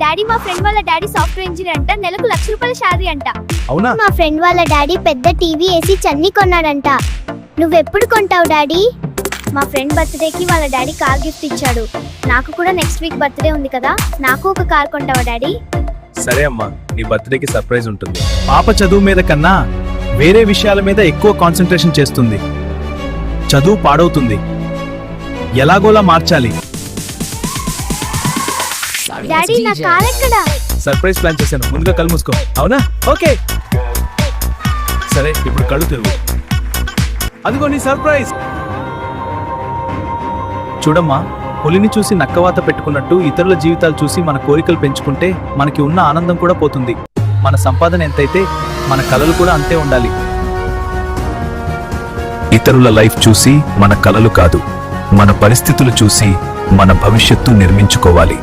Daddy మా friend వాళ్ళ daddy software engineer అంట, నెలకు ₹1,00,000 శాలరీ అంట. అవునా? మా ఫ్రెండ్ వాళ్ళ డాడీ పెద్ద టీవీ ఏసీ చన్నీ కొన్నాడంట. నువ్వెప్పుడు కొంటావు డాడీ? మా ఫ్రెండ్ బర్త్డేకి వాళ్ళ డాడీ కార్ గిఫ్ట్ ఇచ్చాడు. నాకు కూడా నెక్స్ట్ వీక్ బర్త్డే ఉంది కదా, నాకు ఒక కార్ కొంటావా డాడీ? సరే అమ్మా, నీ బర్త్డేకి సర్ప్రైజ్ ఉంటుంది. పాప చదువు మీద కన్నా వేరే విషయాల మీద ఎక్కువ కాన్సన్ట్రేషన్ చేస్తుంది. చదువు పాడవుతుంది, ఎలాగోలా మార్చాలి. డాడీ నా కార్ ఎక్కడా? సర్ప్రైజ్ ప్లాన్ చేశాను, ముందుగా కళ్ళు మూసుకో. అవునా? ఓకే సరే, ఇప్పుడు కళ్ళు తెరువు. అదిగో నీ సర్ప్రైజ్. చూడమ్మా, పులిని చూసి నక్కవాత పెట్టుకున్నట్టు ఇతరుల జీవితాలు చూసి మన కోరికలు పెంచుకుంటే మనకి ఉన్న ఆనందం కూడా పోతుంది. మన సంపాదన ఎంతైతే మన కలలు కూడా అంతే ఉండాలి. ఇతరుల లైఫ్ చూసి మన కలలు కాదు, మన పరిస్థితులు చూసి మన భవిష్యత్తు నిర్మించుకోవాలి.